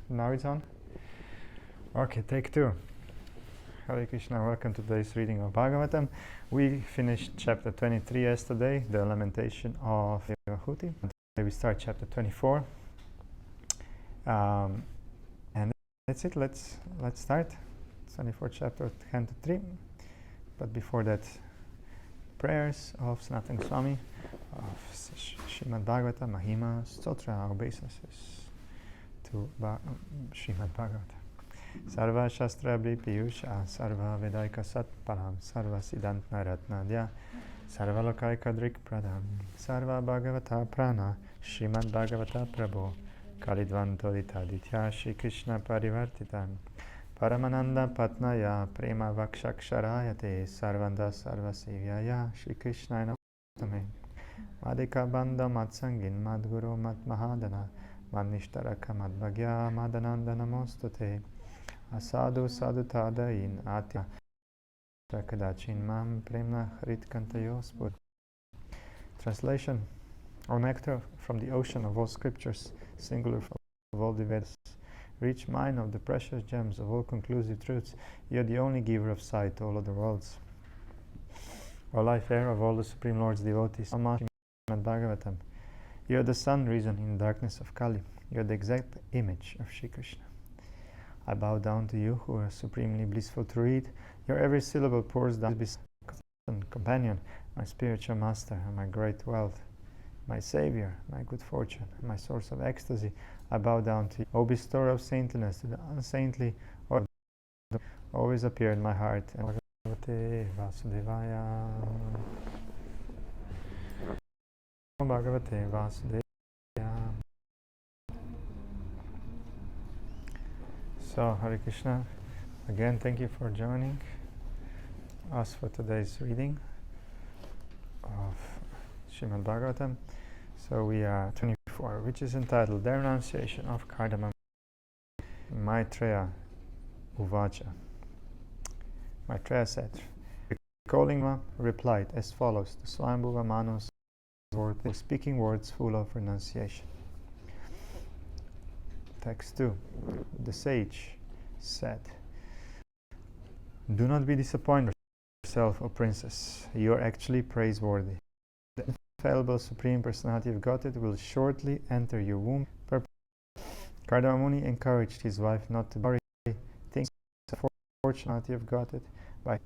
Now it's on? Okay, take two. Hare Krishna, welcome to today's reading of Bhagavatam. We finished chapter 23 yesterday, the lamentation of Devahuti. Today we start chapter 24. And that's it, let's start. 24th chapter, canto 3. But before that, prayers of Sanatana Swami, of Srimad Bhagavatam, Mahima, Stotra, obeisances to Srimad Bhagavatam. Sarva Shastra Piyusha, Sarva Vedaika Sat Param, Sarva Siddhantna Ratnadya, Sarva Lokaika Drik Pradam, Sarva Bhagavata Prana, Srimad Bhagavata Prabhu, Kalidvanto Ditaditya, Shri Krishna Parivartitam, Paramananda Patnaya, Prema Vakshaksharayate, Sarvanda Sarvasivyaya, Shri Krishna Inamame, Madhika Bandha Matsangin, Madguru Matmahadana, Madnishtaraka Madbhagya, Madananda Namostate, Asadu Sadutadain Atya Rakadachin Mam Premna Harit Kantayosput. Translation: O nectar from the ocean of all scriptures, singular of all the Vedas, rich mine of the precious gems of all conclusive truths, you are the only giver of sight to all other worlds. O life air of all the Supreme Lord's devotees, Srimad Bhagavatam, you are the sun risen in the darkness of Kali, you are the exact image of Shri Krishna. I bow down to you who are supremely blissful to read. Your every syllable pours down beside my companion, my spiritual master, and my great wealth, my savior, my good fortune, my source of ecstasy. I bow down to you. O bestower of saintliness to the unsaintly, or always appear in my heart. And Bhagavate Vasudevaya. Bhagavate Vasudevaya. So, Hare Krishna, again, thank you for joining us for today's reading of Srimad Bhagavatam. So we are 24, which is entitled The Renunciation of Kardama. Maitreya Uvacha. Maitreya said, Recalling replied as follows to Swayambhuva Manu's speaking words full of renunciation. Text 2. The sage said, Do not be disappointed yourself, O princess. You are actually praiseworthy. The infallible Supreme Personality of Godhead will shortly enter your womb. Kardama Muni encouraged his wife not to worry things of the fortunality of Godhead. By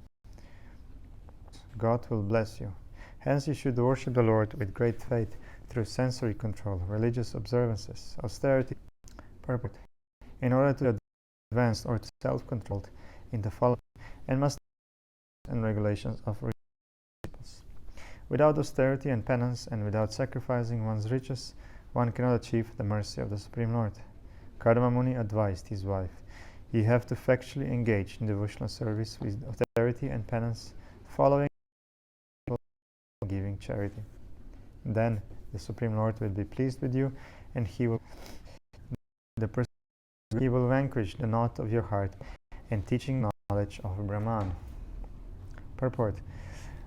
God will bless you. Hence you should worship the Lord with great faith through sensory control, religious observances, austerity, purport, in order to advance or to self-controlled in the following and must and regulations of principles. Without austerity and penance and without sacrificing one's riches, one cannot achieve the mercy of the Supreme Lord. Kardama Muni advised his wife, you have to factually engage in devotional service with austerity and penance, following giving charity. Then the Supreme Lord will be pleased with you, and he will vanquish the knot of your heart and teaching knowledge of Brahman. Purport: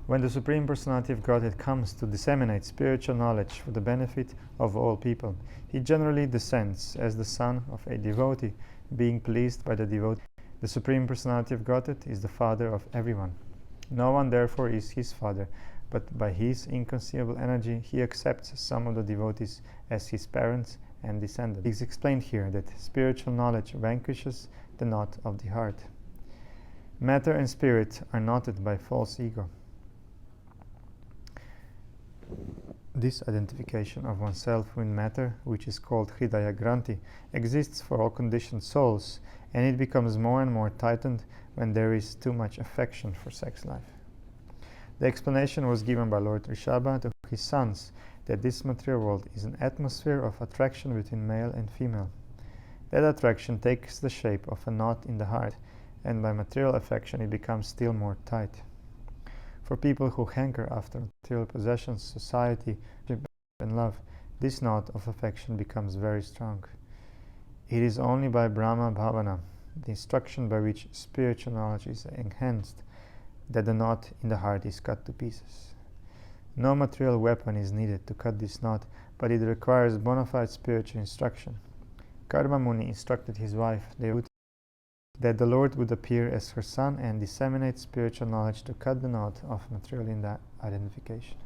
When the Supreme Personality of Godhead comes to disseminate spiritual knowledge for the benefit of all people, he generally descends as the son of a devotee, being pleased by the devotee. The Supreme Personality of Godhead is the father of everyone. No one therefore is his father, but by his inconceivable energy he accepts some of the devotees as his parents and descendants. It is explained here that spiritual knowledge vanquishes the knot of the heart. Matter and spirit are knotted by false ego. This identification of oneself with matter, which is called Hridaya Granthi, exists for all conditioned souls, and it becomes more and more tightened when there is too much affection for sex life. The explanation was given by Lord Rishabha to his sons that this material world is an atmosphere of attraction between male and female. That attraction takes the shape of a knot in the heart, and by material affection it becomes still more tight. For people who hanker after material possessions, society, and love, this knot of affection becomes very strong. It is only by Brahma Bhavana, the instruction by which spiritual knowledge is enhanced, that the knot in the heart is cut to pieces. No material weapon is needed to cut this knot, but it requires bona fide spiritual instruction. Karma Muni instructed his wife Devhuti that the Lord would appear as her son and disseminate spiritual knowledge to cut the knot of material identification.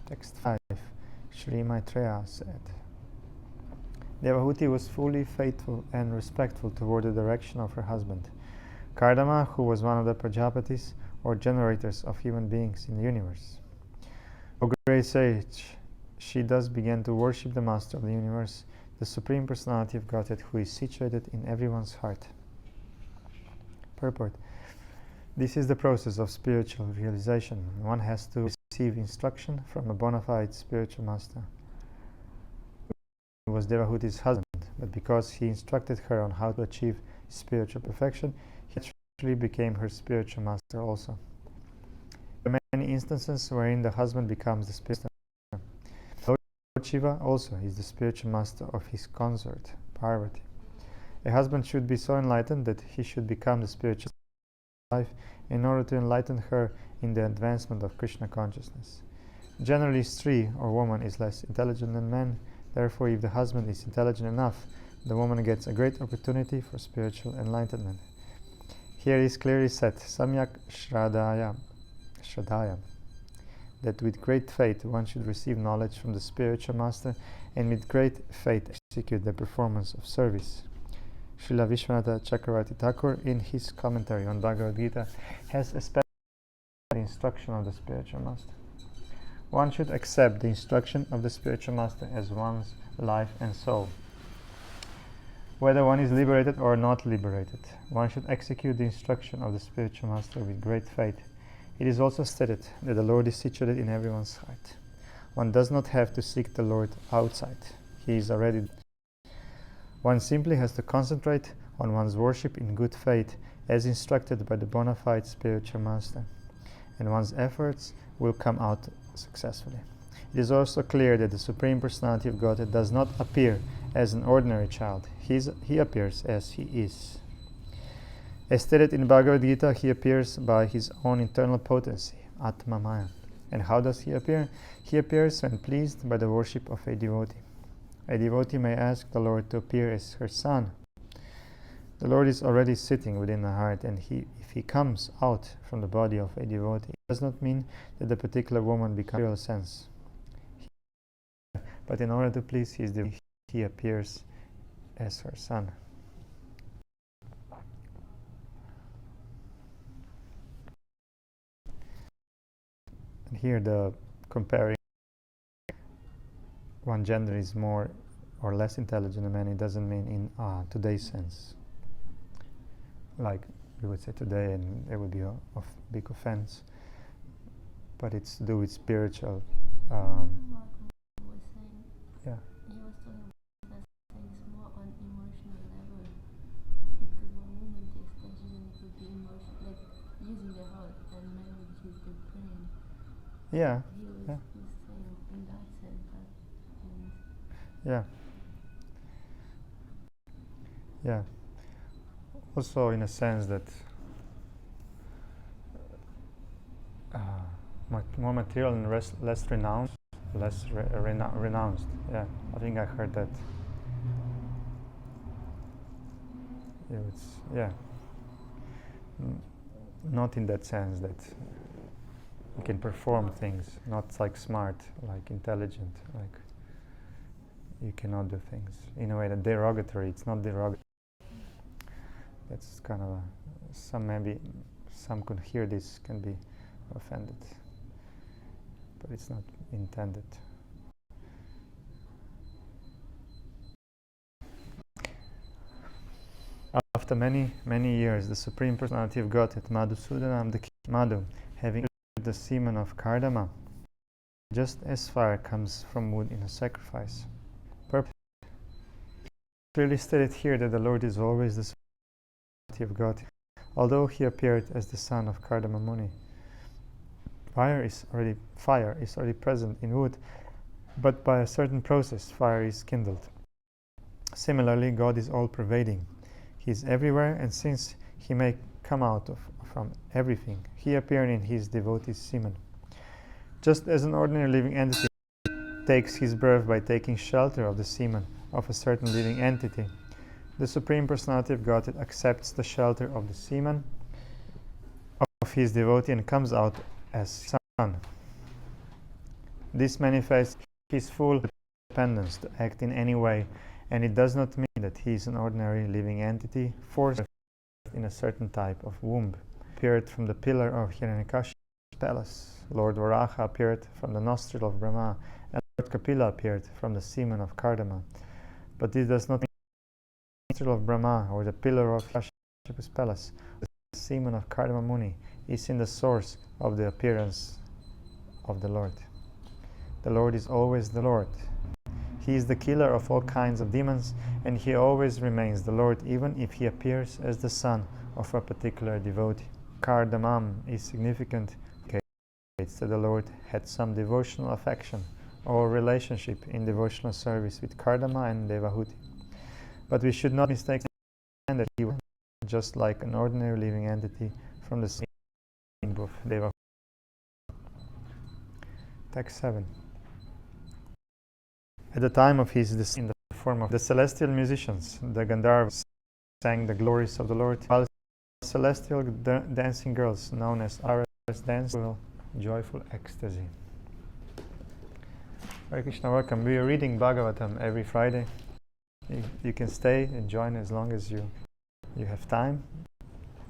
Text 5. Sri Maitreya said, Devahuti was fully faithful and respectful toward the direction of her husband. Kardama, who was one of the Prajapatis, or generators of human beings in the universe. O great sage, she thus began to worship the Master of the universe, the Supreme Personality of Godhead, who is situated in everyone's heart. Purport. This is the process of spiritual realization. One has to receive instruction from a bona fide spiritual master. He was Devahuti's husband, but because he instructed her on how to achieve spiritual perfection, he actually became her spiritual master also. There are many instances wherein the husband becomes the spiritual master. Lord Shiva also is the spiritual master of his consort, Parvati. A husband should be so enlightened that he should become the spiritual wife in order to enlighten her in the advancement of Krishna consciousness. Generally, Stri or woman is less intelligent than man. Therefore, if the husband is intelligent enough, the woman gets a great opportunity for spiritual enlightenment. Here is clearly said, Samyak Shradaya, that with great faith one should receive knowledge from the spiritual master and with great faith execute the performance of service. Srila Vishwanatha Chakravarti Thakur, in his commentary on Bhagavad Gita, has especially the instruction of the spiritual master. One should accept the instruction of the spiritual master as one's life and soul. Whether one is liberated or not liberated, one should execute the instruction of the spiritual master with great faith. It is also stated that the Lord is situated in everyone's heart. One does not have to seek the Lord outside. He is already. One simply has to concentrate on one's worship in good faith as instructed by the bona fide spiritual master, and one's efforts will come out successfully. It is also clear that the Supreme Personality of Godhead does not appear as an ordinary child. He appears as he is. As stated in Bhagavad Gita, he appears by his own internal potency, Atma Maya. And how does he appear? He appears when pleased by the worship of a devotee. A devotee may ask the Lord to appear as her son. The Lord is already sitting within the heart, and if he comes out from the body of a devotee, it does not mean that the particular woman becomes in a real sense. But in order to please his devotee, he appears as her son. And here the comparing one gender is more or less intelligent than man, it doesn't mean in today's sense. Like we would say today, and it would be of big offense. But it's to do with spiritual. Was saying, Yeah. he was talking about things more on emotional level, because when women takes consciousness, it would be emotion, like using the heart, and men would use the brain. Yeah. He was saying in that sense that means. Yeah. Yeah. Also, in a sense that more material and less renounced, renounced. Yeah, I think I heard that. Yeah, not in that sense that you can perform things, not like smart, like intelligent, like you cannot do things in a way that derogatory. It's not derogatory. That's kind of some could hear this, can be offended, but it's not intended. After many years, the Supreme Personality of Godhead, Madhusudanam, the king Madhu, having the semen of Kardama, just as fire comes from wood in a sacrifice. Purpose. Clearly stated here that the Lord is always the Supreme Personality of Godhead. Although he appeared as the son of Kardama Muni, fire is already present in wood, but by a certain process, fire is kindled. Similarly, God is all-pervading. He is everywhere, and since he may come out from everything, he appeared in his devotee's semen. Just as an ordinary living entity takes his birth by taking shelter of the semen of a certain living entity. The Supreme Personality of Godhead accepts the shelter of the semen of his devotee and comes out as son. This manifests his full dependence to act in any way, and it does not mean that he is an ordinary living entity forced in a certain type of womb. Appeared from the pillar of Hiranyakashi's palace. Lord Varaha appeared from the nostril of Brahma, and Lord Kapila appeared from the semen of Kardama. But this does not mean the nostril of Brahma or the pillar of Hiranyakashi's palace. The semen of Kardama Muni is in the source of the appearance of the Lord. The Lord is always the Lord. He is the killer of all kinds of demons, and he always remains the Lord even if he appears as the son of a particular devotee. Kardamam is significant, indicates that the Lord had some devotional affection or relationship in devotional service with Kardama and Devahuti. But we should not mistake that he was just like an ordinary living entity from the same of Devahuti. Text 7. At the time of his descent in the form of the celestial musicians, the Gandharvas sang the glories of the Lord, while celestial dancing girls, known as Aras, danced with joyful ecstasy. Hare Krishna, welcome. We are reading Bhagavatam every Friday. You can stay and join as long as you have time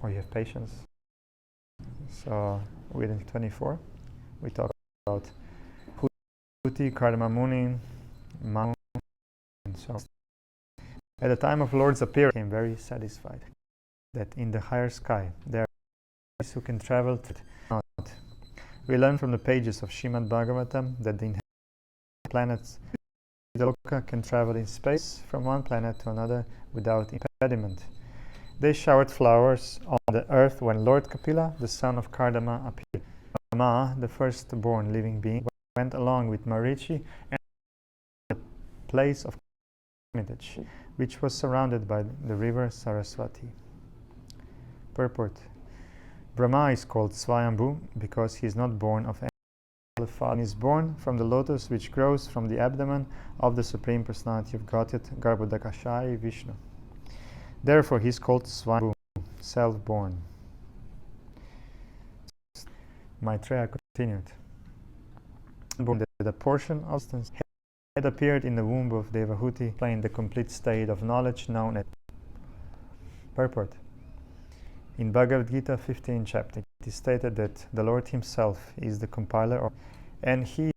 or you have patience. So, within 24, we talk about Huti, Kardama Muni, Manu, and so on. At the time of Lord's appearance, he became very satisfied that in the higher sky there are those who can travel to it. We learn from the pages of Srimad Bhagavatam that the planets the Loka can travel in space from one planet to another without impediment. They showered flowers on the earth when Lord Kapila, the son of Kardama, appeared. Brahma, the firstborn living being, went along with Marichi and the place of Hermitage, which was surrounded by the river Saraswati. Purport. Brahma is called Swayambhu because he is not born of any father. He is born from the lotus which grows from the abdomen of the Supreme Personality of Godhead, Garbhodakashayi Vishnu. Therefore he is called Swayambhu, self-born. Maitreya continued. The portion of substance had appeared in the womb of Devahuti, explained the complete state of knowledge known as purport. In Bhagavad Gita 15 chapter, it is stated that the Lord himself is the compiler of, and he is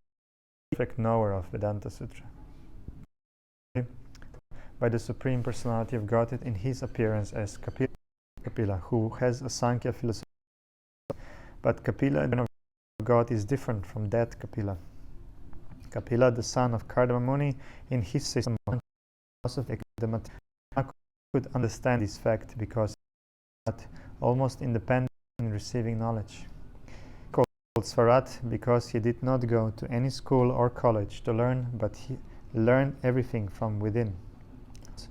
the perfect knower of Vedanta Sutra. By the Supreme Personality of Godhead in his appearance as Kapila, who has a Sankhya philosophy. But Kapila, the God, is different from that Kapila. Kapila, the son of Kardama Muni, in his system of philosophy, could understand this fact because he was almost independent in receiving knowledge. Called Svarat because he did not go to any school or college to learn, but he learned everything from within. The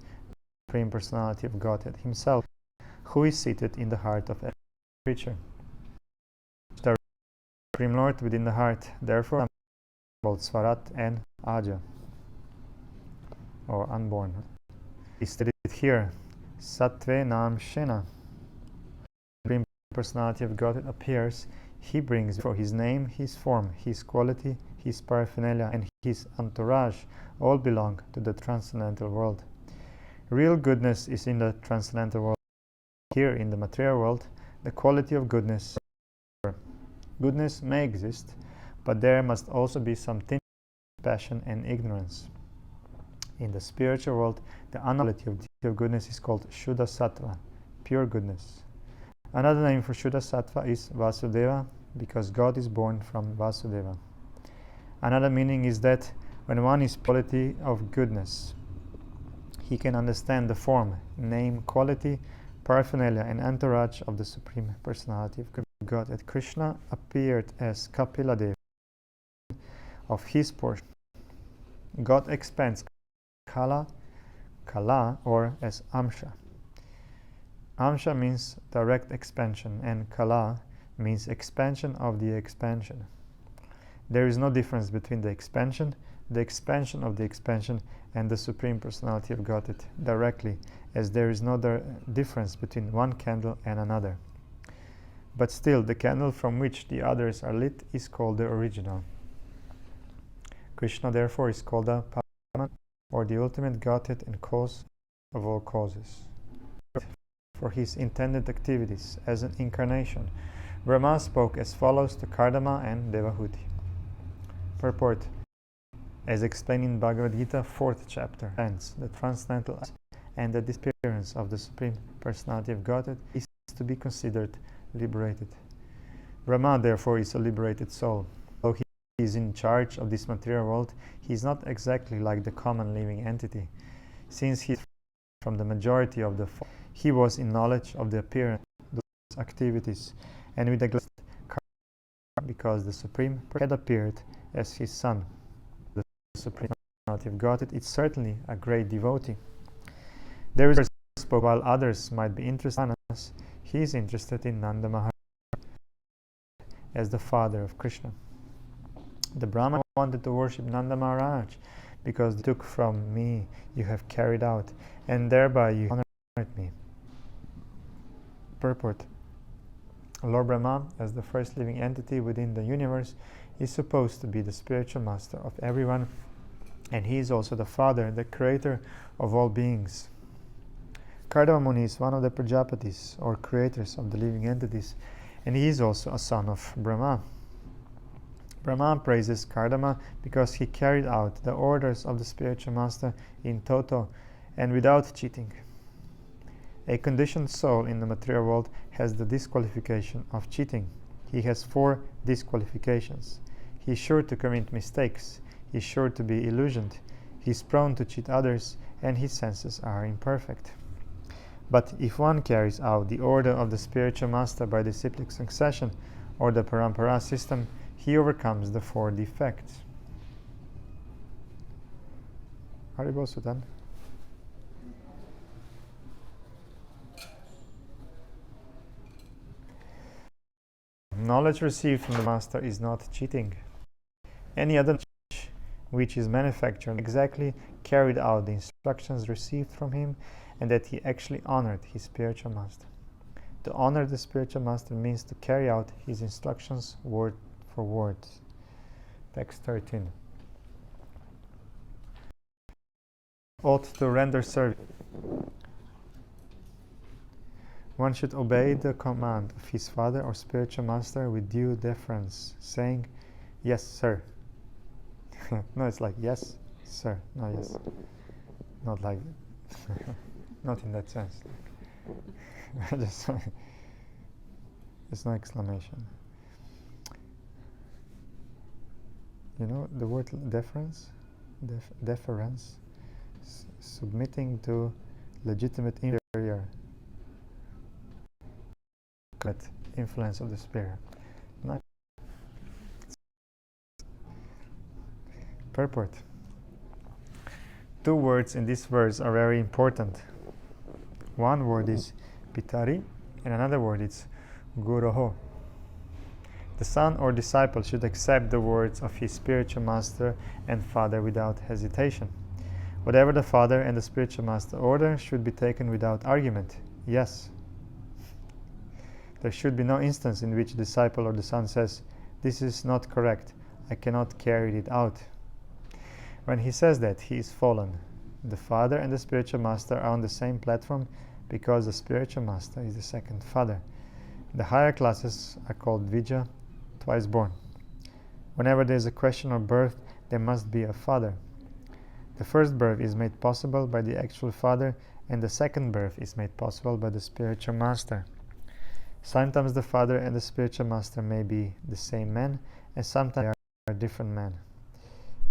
Supreme Personality of Godhead himself, who is seated in the heart of every creature. The Supreme Lord within the heart, therefore, called Svarat and Aja, or unborn. He stated here, Sattve Nam Shena. The Supreme Personality of Godhead appears, he brings for his name, his form, his quality, his paraphernalia, and his entourage all belong to the transcendental world. Real goodness is in the transcendental world. Here in the material world, the quality of goodness. Goodness may exist, but there must also be some tinge of passion and ignorance. In the spiritual world, the unality of goodness is called Shuddha Sattva, pure goodness. Another name for Shuddha Sattva is Vasudeva, because God is born from Vasudeva. Another meaning is that when one is quality of goodness, he can understand the form, name, quality, paraphernalia, and entourage of the Supreme Personality of God. That Krishna appeared as Kapila Deva of his portion. God expands Kala, or as Amsha. Amsha means direct expansion, and Kala means expansion of the expansion. There is no difference between the expansion the expansion of the expansion, and the Supreme Personality of Godhead directly, as there is no difference between one candle and another. But still, the candle from which the others are lit is called the original. Krishna therefore is called the Paramatma, or the ultimate Godhead and cause of all causes. For his intended activities as an incarnation, Brahma spoke as follows to Kardama and Devahuti. Purport: as explained in Bhagavad Gita 4th chapter, hence the transcendental and the disappearance of the Supreme Personality of Godhead is to be considered liberated. Brahma therefore is a liberated soul. Though he is in charge of this material world, he is not exactly like the common living entity, since he is from the majority of the form. He was in knowledge of the appearance of those activities, and with the because the Supreme had appeared as his son. The Supreme Personality of Godhead is certainly a great devotee. There is a spoke while others might be interested in us, he is interested in Nanda Maharaj as the father of Krishna. The Brahman wanted to worship Nanda Maharaj because they took from me you have carried out, and thereby you honored me. Purport: Lord Brahma, as the first living entity within the universe, is supposed to be the spiritual master of everyone, and he is also the father, the creator of all beings. Kardama Muni is one of the Prajapatis, or creators of the living entities, and he is also a son of Brahma. Brahma praises Kardama because he carried out the orders of the spiritual master in toto and without cheating. A conditioned soul in the material world has the disqualification of cheating. He has 4 disqualifications. He is sure to commit mistakes. He is sure to be illusioned. He is prone to cheat others, and his senses are imperfect. But if one carries out the order of the spiritual master by disciplic succession, or the parampara system, he overcomes the 4 defects. Haribol Sultan. Knowledge received from the master is not cheating. Any other knowledge which is manufactured exactly carried out the instructions received from him, and that he actually honored his spiritual master. To honor the spiritual master means to carry out his instructions word for word. Text 13. Ought to render service. One should obey the command of his father or spiritual master with due deference, saying, "Yes, sir." No, it's like, "Yes, sir." No, yes. Not like, not in that sense. Just, there's no exclamation. You know the word deference? Deference? Submitting to legitimate inferior. Influence of the spirit. Purport. 2 words in this verse are very important. One word is pitari, and another word is guroho. The son or disciple should accept the words of his spiritual master and father without hesitation. Whatever the father and the spiritual master order should be taken without argument. Yes. There should be no instance in which the disciple or the son says, "This is not correct, I cannot carry it out." When he says that, he is fallen. The father and the spiritual master are on the same platform because the spiritual master is the second father. The higher classes are called Dvija, twice born. Whenever there is a question of birth, there must be a father. The first birth is made possible by the actual father, and the second birth is made possible by the spiritual master. Sometimes the father and the spiritual master may be the same man, and sometimes they are different men.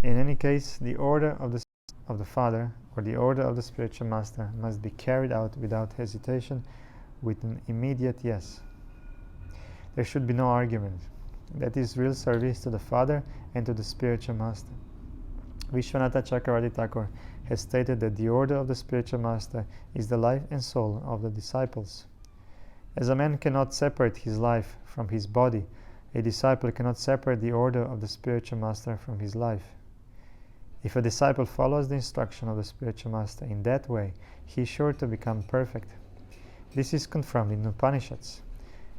In any case, the order of the father or the order of the spiritual master must be carried out without hesitation, with an immediate yes. There should be no argument. That is real service to the father and to the spiritual master. Vishwanatha Chakravarti Thakur has stated that the order of the spiritual master is the life and soul of the disciples. As a man cannot separate his life from his body, a disciple cannot separate the order of the spiritual master from his life. If a disciple follows the instruction of the spiritual master in that way, he is sure to become perfect. This is confirmed in Upanishads.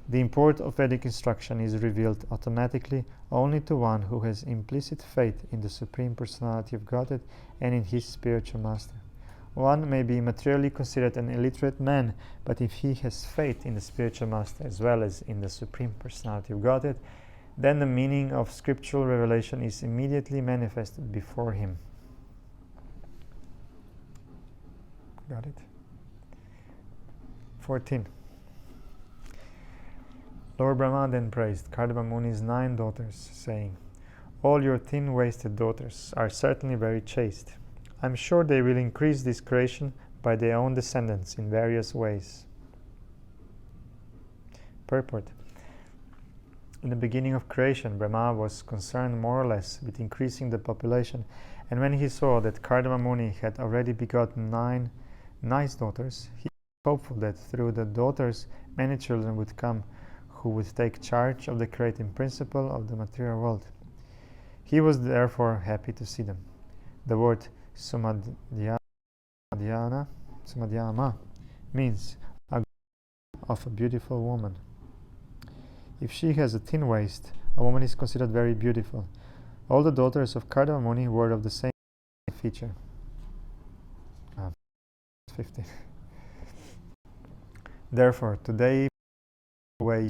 The import of Vedic instruction is revealed automatically only to one who has implicit faith in the Supreme Personality of Godhead and in his spiritual master. One may be materially considered an illiterate man, but if he has faith in the spiritual master as well as in the Supreme Personality of Godhead, then the meaning of scriptural revelation is immediately manifested before him. Got it? 14. Lord Brahma then praised Kardama Muni's 9 daughters, saying, "All your thin-waisted daughters are certainly very chaste. I am sure they will increase this creation by their own descendants in various ways." Purport. In the beginning of creation, Brahma was concerned more or less with increasing the population, and when he saw that Kardama Muni had already begotten 9 nice daughters, he was hopeful that through the daughters many children would come who would take charge of the creating principle of the material world. He was therefore happy to see them. The word Sumadhyama means of a beautiful woman. If she has a thin waist, a woman is considered very beautiful. All the daughters of Kardama Muni were of the same feature. 15. Therefore, today way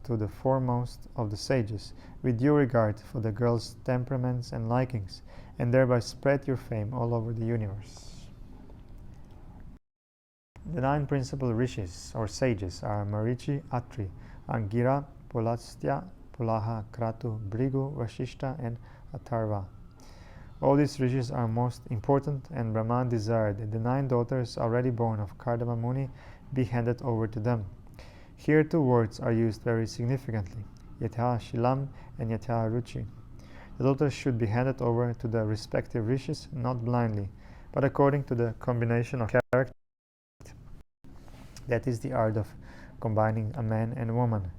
to the foremost of the sages, with due regard for the girl's temperaments and likings, and thereby spread your fame all over the universe. The 9 principal rishis or sages are Marichi, Atri, Angira, Pulastya, Pulaha, Kratu, Bhrigu, Vashishta, and Atharva. All these rishis are most important, and Brahma desired that the 9 daughters already born of Kardama Muni be handed over to them. Here 2 words are used very significantly, Yatha Shilam and Yatha Ruchi. The daughters should be handed over to the respective rishis not blindly, but according to the combination of character. That is the art of combining a man and woman.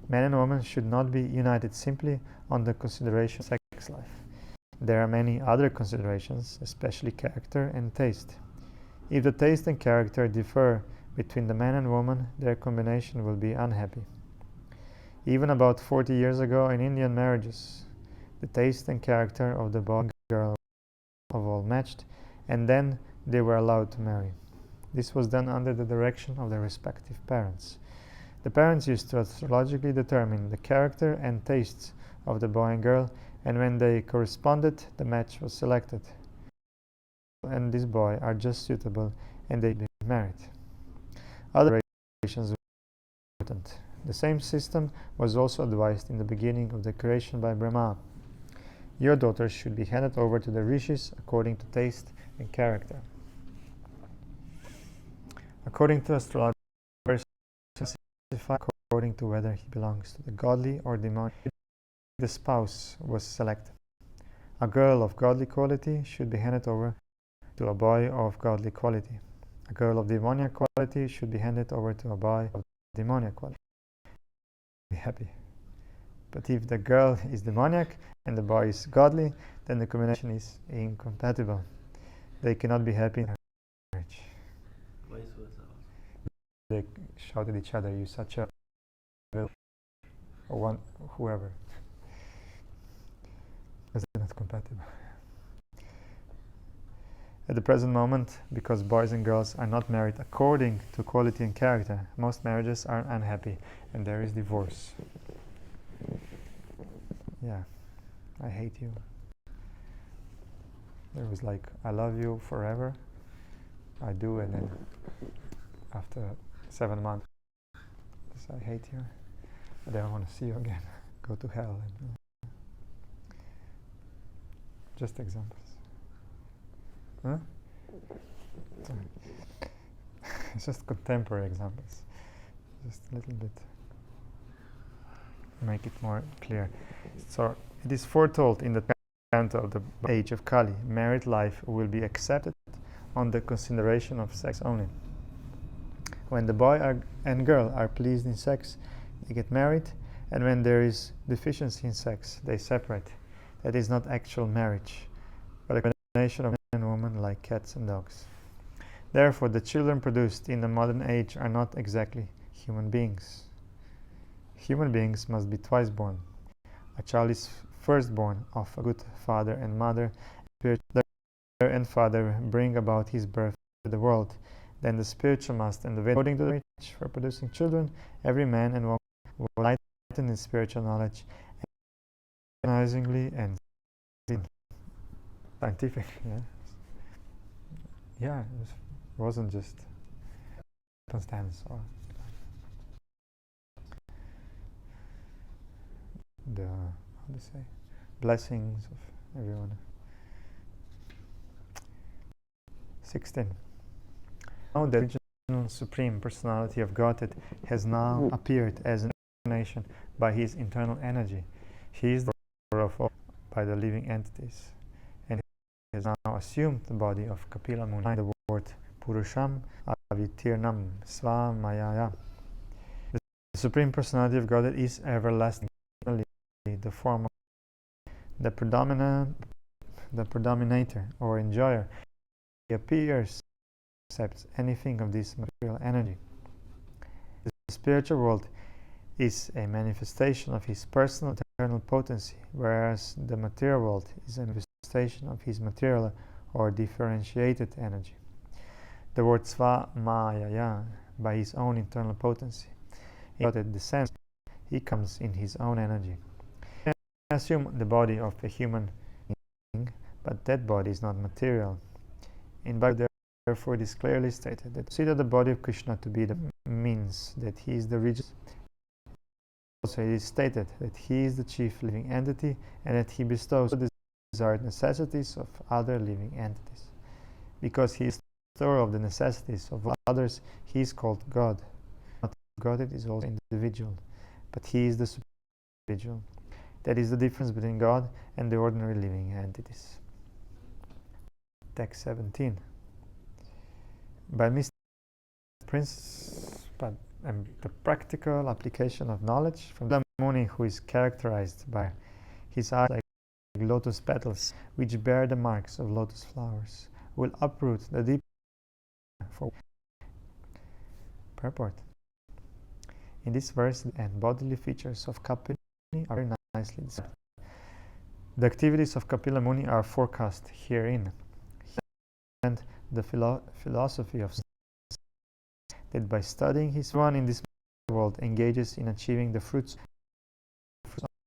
Man and woman should not be united simply on the consideration of sex life. There are many other considerations, especially character and taste. If the taste and character differ between the man and woman, their combination will be unhappy. Even about 40 years ago in Indian marriages, the taste and character of the boy and girl of all matched, and then they were allowed to marry. This was done under the direction of their respective parents. The parents used to astrologically determine the character and tastes of the boy and girl, and when they corresponded, the match was selected. And this boy are just suitable, and they be married. Other relations were important. The same system was also advised in the beginning of the creation by Brahma. Your daughters should be handed over to the rishis according to taste and character. According to astrology, according to whether he belongs to the godly or demonic, the spouse was selected. A girl of godly quality should be handed over to a boy of godly quality. A girl of demoniac quality should be handed over to a boy of demoniac quality. Be happy. But if the girl is demoniac and the boy is godly, then the combination is incompatible. They cannot be happy in a marriage. Vice versa. They shout at each other, "You such a," or one, whoever. Because they're not compatible. At the present moment, because boys and girls are not married according to quality and character, most marriages are unhappy and there is divorce. Yeah, I hate you. There was like, I love you forever. I do, and then after 7 months, I hate you. I don't want to see you again. Go to hell. Just examples. Huh? It's just contemporary examples. Just a little bit. Make it more clear. So it is foretold in the canto of the age of Kali, married life will be accepted on the consideration of sex only. When the boy and girl are pleased in sex, they get married, and when there is deficiency in sex, they separate. That is not actual marriage, but combination of men and women like cats and dogs. Therefore, the children produced in the modern age are not exactly human beings. Human beings must be twice born. A child is first born of a good father and mother. Spiritual mother and father bring about his birth to the world. Then the spiritual master and the Veda. According to the age for producing children, every man and woman will enlighten in spiritual knowledge, organizingly and scientific. Yeah, it wasn't just circumstance or the blessings of everyone. 16. Now the original Supreme Personality of Godhead has now appeared as an incarnation by his internal energy. He is the Lord of all by the living entities, and he has now assumed the body of Kapila Muni. The word Purusham Avitirnam Svamayaya. The Supreme Personality of Godhead is everlasting, the form of the predominator or enjoyer. He appears, accepts anything of this material energy. The spiritual world is a manifestation of his personal eternal potency, whereas the material world is a manifestation of his material or differentiated energy. The word Svamayaya, by his own internal potency. In the sense, he comes in his own energy. We assume the body of a human being, but that body is not material. In Bhagavad, therefore, it is clearly stated that consider the body of Krishna to be the means that he is the regent. Also, it is stated that he is the chief living entity and that he bestows the desired necessities of other living entities. Because he is the bestower of the necessities of others, he is called God. God is also individual, but he is the supreme individual. That is the difference between God and the ordinary living entities. Text 17. By the practical application of knowledge from the Muni, who is characterized by his eyes like lotus petals, which bear the marks of lotus flowers, will uproot the deep for purport. In this verse, and bodily features of Kapila Muni are very nicely described. The activities of Kapila Muni are forecast herein. And the philosophy of that by studying his one in this world engages in achieving the fruits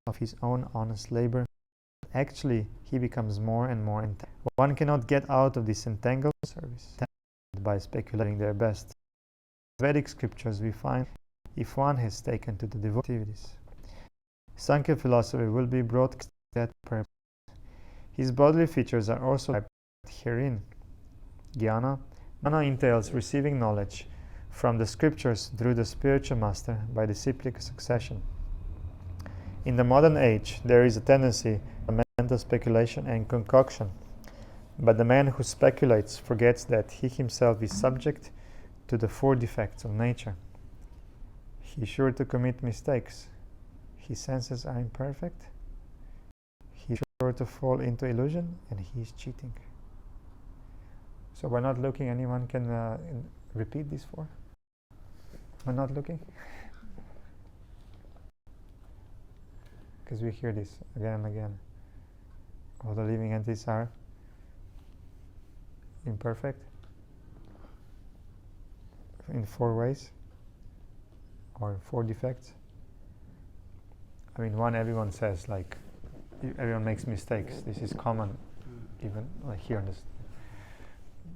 of his own honest labor. Actually, he becomes more and more entangled. One cannot get out of this entangled service by speculating their best. In Vedic scriptures we find if one has taken to the devotional activities. Sankhya philosophy will be brought to that purpose. His bodily features are also herein. Jnana entails receiving knowledge from the scriptures through the spiritual master by the cyclic succession. In the modern age, there is a tendency to mental speculation and concoction, but the man who speculates forgets that he himself is subject to the four defects of nature. He is sure to commit mistakes. His senses are imperfect. He is sure to fall into illusion, and he is cheating. So we're not looking. Anyone can repeat these four? We're not looking? Because we hear this again and again. All the living entities are imperfect in four ways or four defects. I mean, one, everyone says, like, everyone makes mistakes. This is common, even like here in this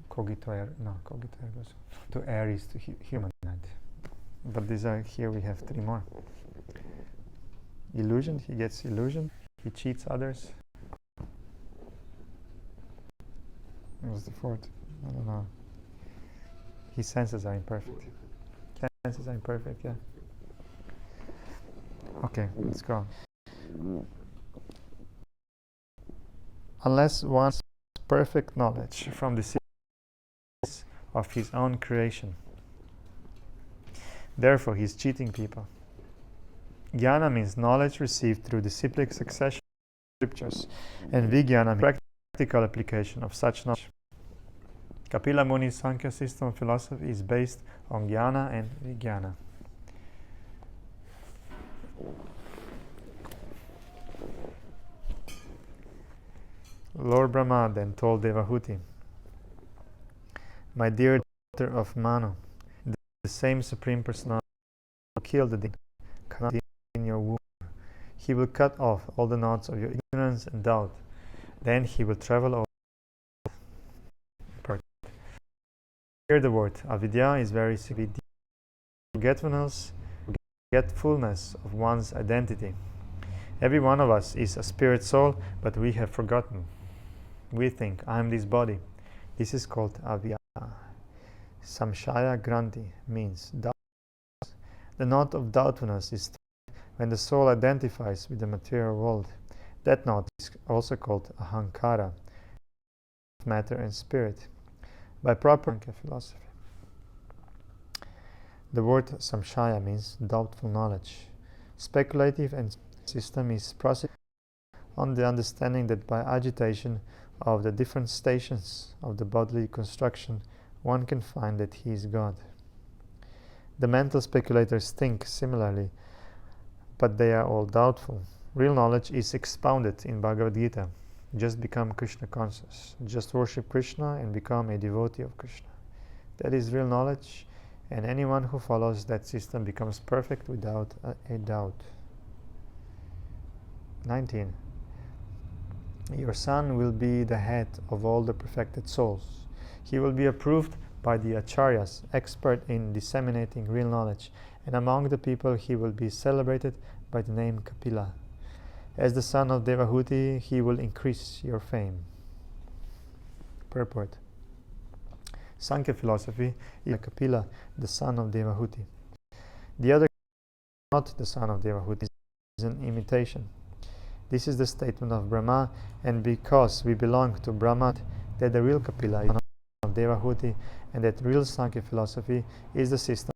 cogito goes to Aries, to human mind. But these are, here we have three more. Illusion, he gets illusion, he cheats others. What was the fourth? I don't know. His senses are imperfect. Senses are imperfect, yeah. Okay, let's go. Unless one has perfect knowledge from the secrets of his own creation. Therefore, he is cheating people. Jnana means knowledge received through the cyclic succession of scriptures, and Vijnana means practice practical application of such knowledge. Kapila Muni's Sankhya system of philosophy is based on Jnana and Vijnana. Lord Brahma then told Devahuti, "My dear daughter of Manu, the same Supreme Personality will kill the demon in your womb. He will cut off all the knots of your ignorance and doubt. Then he will travel over." Here the word avidya is very significant. Forgetfulness of one's identity. Every one of us is a spirit soul, but we have forgotten. We think, I am this body. This is called avidya. Samshaya granti means doubt. The knot of doubtfulness is when the soul identifies with the material world. That knot is also called ahankara, matter and spirit. By proper philosophy, the word samshaya means doubtful knowledge. Speculative and system is proceeding on the understanding that by agitation of the different stations of the bodily construction, one can find that he is God. The mental speculators think similarly, but they are all doubtful. Real knowledge is expounded in Bhagavad Gita. Just become Krishna conscious. Just worship Krishna and become a devotee of Krishna. That is real knowledge, and anyone who follows that system becomes perfect without a doubt. 19. Your son will be the head of all the perfected souls. He will be approved by the acharyas, expert in disseminating real knowledge, and among the people he will be celebrated by the name Kapila. As the son of Devahuti, he will increase your fame. Purport. Sankhya philosophy is Kapila, the son of Devahuti. The other is not the son of Devahuti, is an imitation. This is the statement of Brahma, and because we belong to Brahma, that the real Kapila is the son of Devahuti, and that real Sankhya philosophy is the system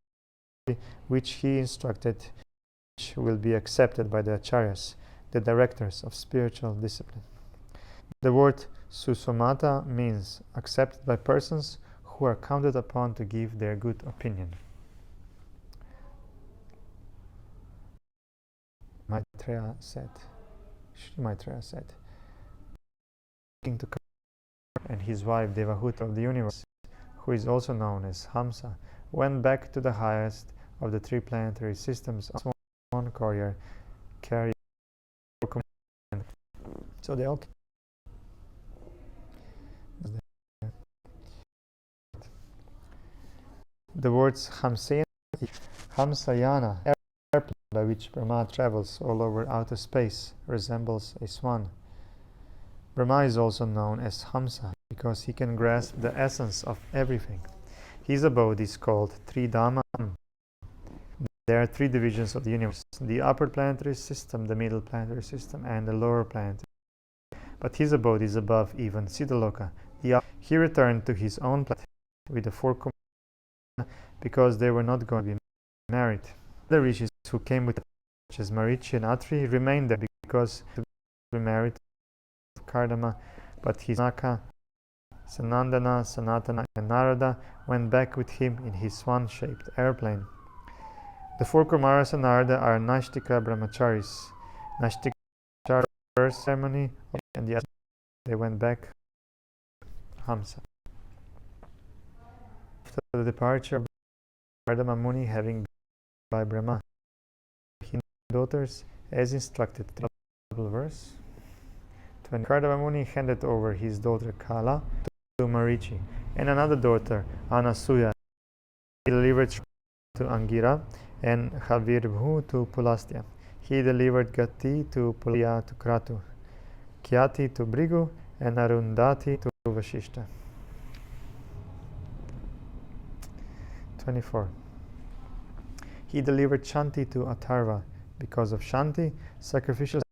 which he instructed, which will be accepted by the acharyas, the directors of spiritual discipline. The word susomata means accepted by persons who are counted upon to give their good opinion. Maitreya said, Sri Maitreya said, to and his wife Devahuti of the universe, who is also known as Hamsa, went back to the highest of the three planetary systems on one courier carrying. So they all. The words Hamsayana, airplane by which Brahma travels all over outer space, resembles a swan. Brahma is also known as Hamsa because he can grasp the essence of everything. His abode is called Tridhamam. There are three divisions of the universe: the upper planetary system, the middle planetary system, and the lower planetary. But his abode is above even Siddhaloka. He returned to his own planet with the four Kumaras because they were not going to be married. The rishis who came with such as Marichi and Atri remained there because to be married to Kardama, but his Naka, Sanandana, Sanatana, and Narada went back with him in his swan-shaped airplane. The four Kumaras and Narada are Nashtika Brahmacharis. Nashtika first ceremony, and the other they went back Hamsa. After the departure of Kardama Muni, having been by Brahma, his daughters, as instructed, double verse. When Kardama Muni handed over his daughter Kala to Marichi and another daughter, Anasuya, he delivered to Angira and Havirbhu to Pulastya. He delivered Gati to Pulya to Kratu, Kyati to Brigu, and Arundhati to Vashishta. 24. He delivered Shanti to Atharva. Because of Shanti, sacrificial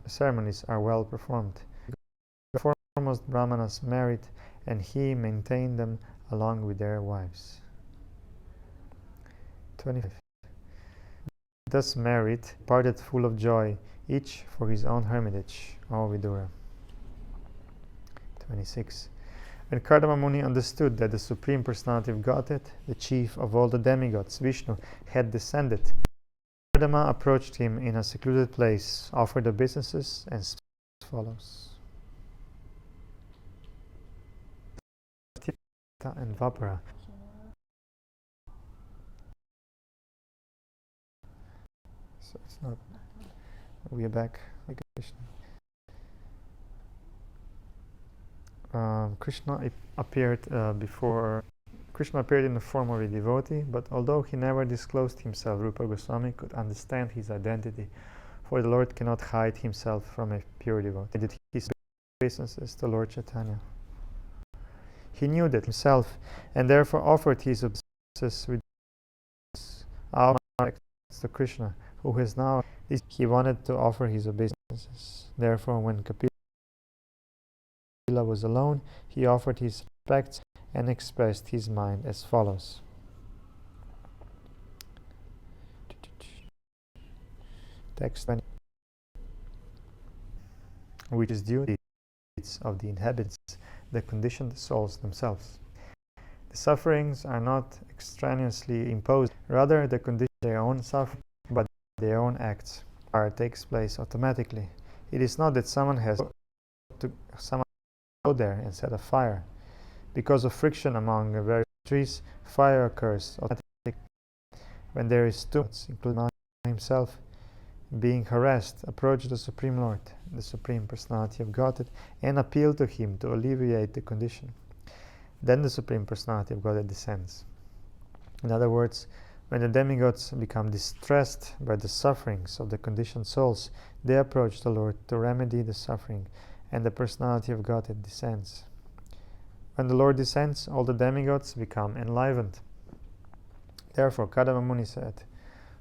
ceremonies are well performed. The foremost Brahmanas married, and he maintained them along with their wives. 25. Thus married, parted full of joy, each for his own hermitage, O Vidura. 26. When Kardama Muni understood that the Supreme Personality of Godhead, the chief of all the demigods, Vishnu, had descended, Kardama approached him in a secluded place, offered obeisances, and spoke as follows. And Vapara. So it's not. We are back. Krishna appeared Krishna appeared in the form of a devotee, but although he never disclosed himself, Rupa Goswami could understand his identity, for the Lord cannot hide himself from a pure devotee. He did his obeisances to Lord Chaitanya. He knew that himself, and therefore offered his obeisances with our respects to Krishna, who has now. He wanted to offer his obeisances. Therefore, when Kapila was alone, he offered his respects and expressed his mind as follows. Text 20. Which is due to the deeds of the inhabitants, the conditioned souls themselves. The sufferings are not extraneously imposed, rather the condition of their own suffering, but their own acts. Fire takes place automatically. It is not that someone has to go there and set a fire. Because of friction among various trees, fire occurs automatically. When there is too much, including himself, being harassed, approach the Supreme Lord, the Supreme Personality of Godhead, and appeal to him to alleviate the condition. Then the Supreme Personality of Godhead descends. In other words, when the demigods become distressed by the sufferings of the conditioned souls, they approach the Lord to remedy the suffering, and the Personality of Godhead descends. When the Lord descends, all the demigods become enlivened. Therefore, Kardama Muni said,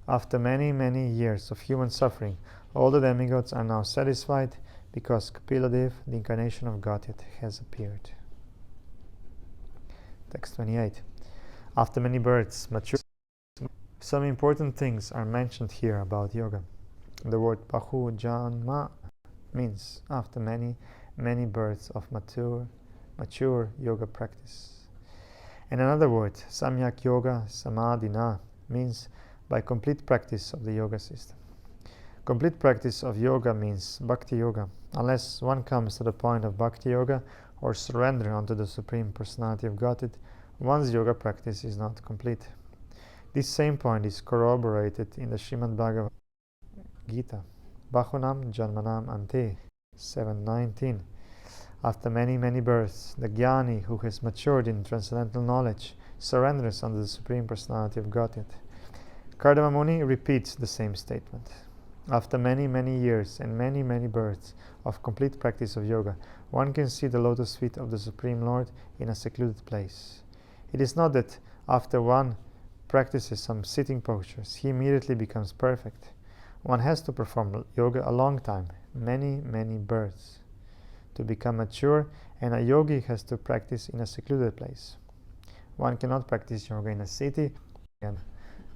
after many, many years of human suffering, all the demigods are now satisfied because Kapila Dev, the incarnation of Godhead, has appeared. Text 28. After many births, mature. Some important things are mentioned here about yoga. The word Bahu Janma means after many, many births of mature yoga practice. And another word, Samyak Yoga Samadhina, means by complete practice of the yoga system. Complete practice of yoga means Bhakti Yoga. Unless one comes to the point of Bhakti Yoga or surrender unto the Supreme Personality of Godhead, one's yoga practice is not complete. This same point is corroborated in the Srimad Bhagavatam Gita, Bahunam Janmanam Ante 7:19. After many, many births, the Jnani who has matured in transcendental knowledge surrenders unto the Supreme Personality of Godhead. Kardama Muni repeats the same statement. After many, many years and many, many births of complete practice of yoga, one can see the lotus feet of the Supreme Lord in a secluded place. It is not that after one practices some sitting postures, he immediately becomes perfect. One has to perform yoga a long time, many, many births, to become mature, and a yogi has to practice in a secluded place. One cannot practice yoga in a city,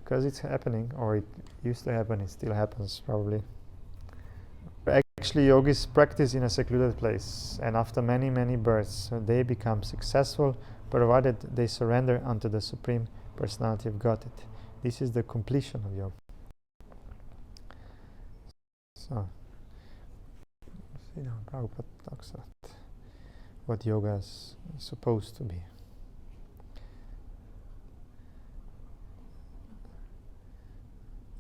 because it's happening, or it used to happen, it still happens probably. Actually, yogis practice in a secluded place, and after many, many births, they become successful, provided they surrender unto the Supreme Personality of Godhead. This is the completion of yoga. So, Prabhupada talks about what yoga is supposed to be.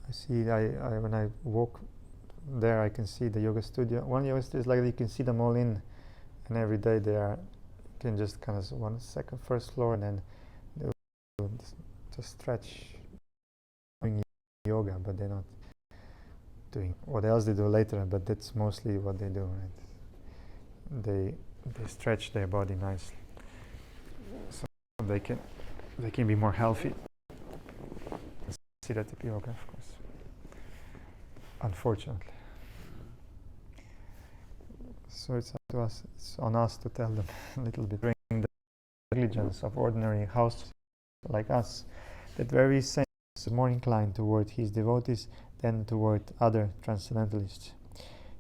I see, when I walk there, I can see the yoga studio. One yoga studio is like you can see them all in, and every day they are, you can just kind of first floor, and then they will just stretch, doing yoga, but they're not doing what else they do later, but that's mostly what they do, right? They stretch their body nicely, so they can be more healthy. Sedative yoga, of course. Unfortunately. So it's on us to tell them a little bit, bring the negligence of ordinary house like us, that very saint is more inclined toward his devotees than toward other transcendentalists.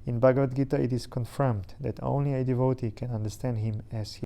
In Bhagavad Gita it is confirmed that only a devotee can understand him as he